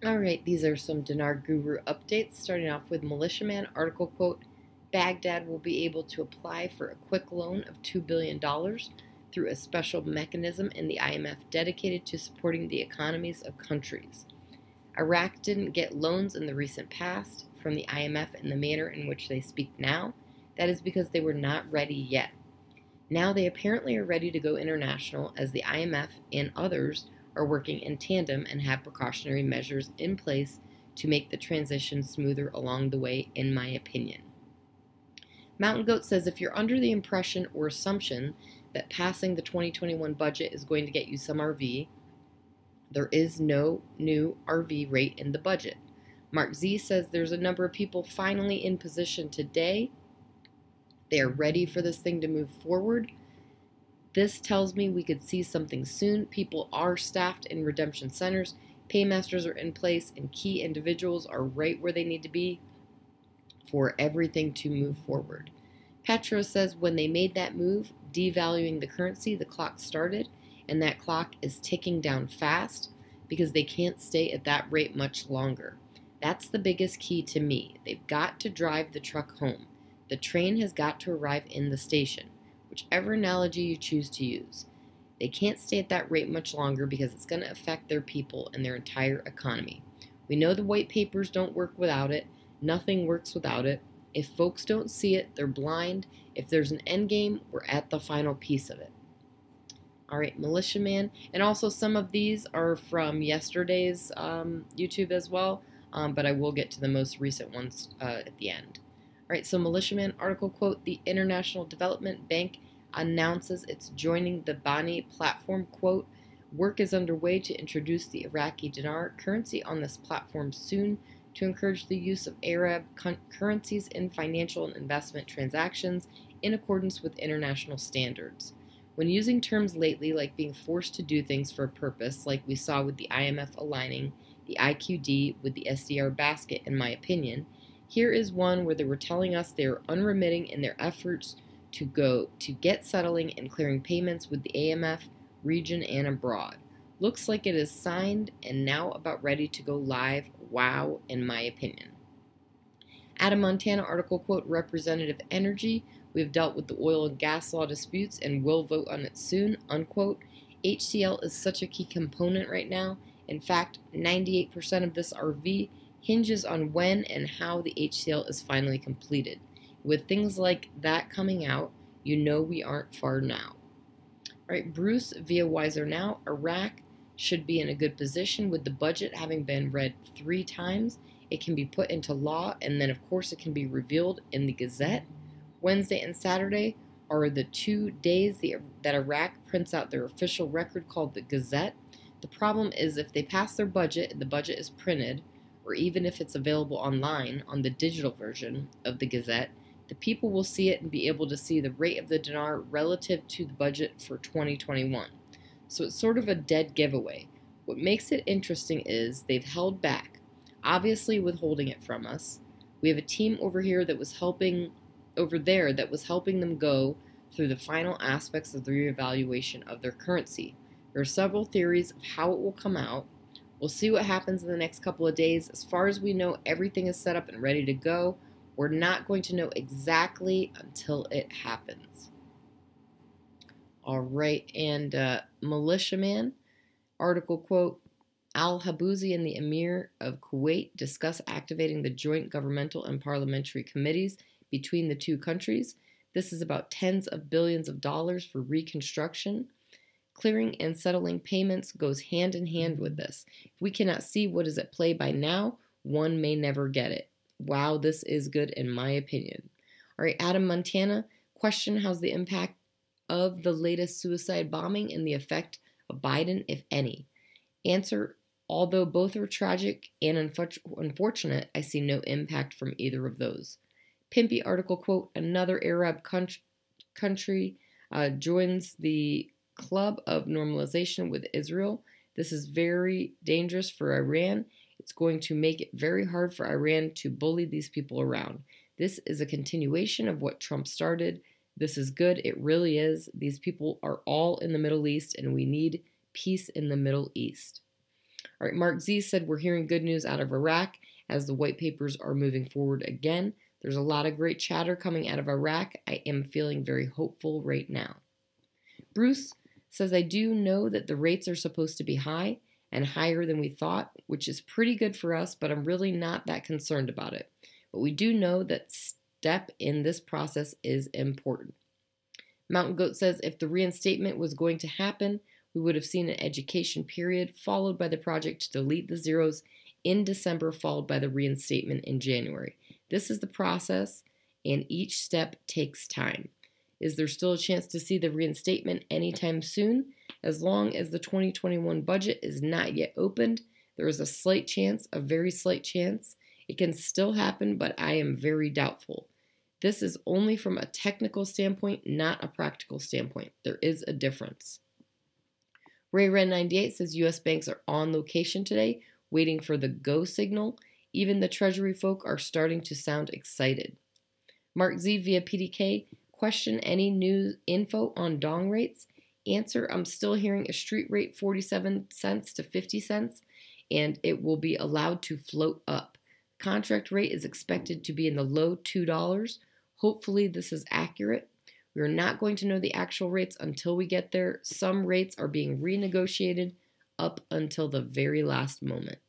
All right, these are some Dinar Guru updates, starting off with Militiaman. Article quote, Baghdad will be able to apply for a quick loan of $2 billion through a special mechanism in the IMF dedicated to supporting the economies of countries. Iraq didn't get loans in the recent past from the IMF in the manner in which they speak now. That is because they were not ready yet. Now they apparently are ready to go international, as the IMF and others are working in tandem and have precautionary measures in place to make the transition smoother along the way, in my opinion. Mountain Goat says if you're under the impression or assumption that passing the 2021 budget is going to get you some RV, there is no new RV rate in the budget. Mark Z says there's a number of people finally in position today. They are ready for this thing to move forward. This tells me we could see something soon. People are staffed in redemption centers. Paymasters are in place, and key individuals are right where they need to be for everything to move forward. Petro says when they made that move, devaluing the currency, the clock started, and that clock is ticking down fast because they can't stay at that rate much longer. That's the biggest key to me. They've got to drive the truck home. The train has got to arrive in the station, whichever analogy you choose to use. They can't stay at that rate much longer because it's going to affect their people and their entire economy. We know the white papers don't work without it. Nothing works without it. If folks don't see it, they're blind. If there's an end game, we're at the final piece of it. All right, Militiaman. And also some of these are from yesterday's YouTube as well, but I will get to the most recent ones at the end. All right, so Militiaman article quote, the International Development Bank announces it's joining the Bani platform, quote, work is underway to introduce the Iraqi Dinar currency on this platform soon to encourage the use of Arab currencies in financial and investment transactions in accordance with international standards. When using terms lately like being forced to do things for a purpose, like we saw with the IMF aligning the IQD with the SDR basket, in my opinion, here is one where they were telling us they are unremitting in their efforts to get settling and clearing payments with the AMF region and abroad. Looks like it is signed and now about ready to go live. Wow, in my opinion. Adam Montana article quote, Representative Energy, we have dealt with the oil and gas law disputes and will vote on it soon, unquote. HCL is such a key component right now. In fact, 98% of this RV hinges on when and how the HCL is finally completed. With things like that coming out, you know we aren't far now. All right, Bruce via Wiser Now, Iraq should be in a good position with the budget having been read 3 times. It can be put into law, and then of course it can be revealed in the Gazette. Wednesday and Saturday are the 2 days that Iraq prints out their official record called the Gazette. The problem is if they pass their budget and the budget is printed, or even if it's available online on the digital version of the Gazette, the people will see it and be able to see the rate of the dinar relative to the budget for 2021. So it's sort of a dead giveaway. What makes it interesting is they've held back, obviously withholding it from us. We have a team over there that was helping them go through the final aspects of the reevaluation of their currency. There are several theories of how it will come out. We'll see what happens in the next couple of days. As far as we know, everything is set up and ready to go. We're not going to know exactly until it happens. All right, and Militiaman, article quote, Al-Habouzi and the Emir of Kuwait discuss activating the joint governmental and parliamentary committees between the two countries. This is about tens of billions of dollars for reconstruction. Clearing and settling payments goes hand in hand with this. If we cannot see what is at play by now, one may never get it. Wow, this is good in my opinion. All right, Adam Montana, question how's the impact of the latest suicide bombing and the effect of Biden, if any? Answer, although both are tragic and unfortunate, I see no impact from either of those. Pimpy article quote, another Arab country joins the club of normalization with Israel. This is very dangerous for Iran. It's going to make it very hard for Iran to bully these people around. This is a continuation of what Trump started. This is good. It really is. These people are all in the Middle East, and we need peace in the Middle East. All right, Mark Z said we're hearing good news out of Iraq as the white papers are moving forward again. There's a lot of great chatter coming out of Iraq. I am feeling very hopeful right now. Bruce says, I do know that the rates are supposed to be high and higher than we thought, which is pretty good for us, but I'm really not that concerned about it. But we do know that step in this process is important. Mountain Goat says, if the reinstatement was going to happen, we would have seen an education period followed by the project to delete the zeros in December, followed by the reinstatement in January. This is the process, and each step takes time. Is there still a chance to see the reinstatement anytime soon? As long as the 2021 budget is not yet opened, there is a slight chance, a very slight chance. It can still happen, but I am very doubtful. This is only from a technical standpoint, not a practical standpoint. There is a difference. Ray Red 98 says U.S. banks are on location today, waiting for the go signal. Even the Treasury folk are starting to sound excited. Mark Z via PDK, question any new info on dong rates? Answer, I'm still hearing a street rate 47 cents to 50 cents, and it will be allowed to float up. Contract rate is expected to be in the low $2. Hopefully this is accurate. We are not going to know the actual rates until we get there. Some rates are being renegotiated up until the very last moment.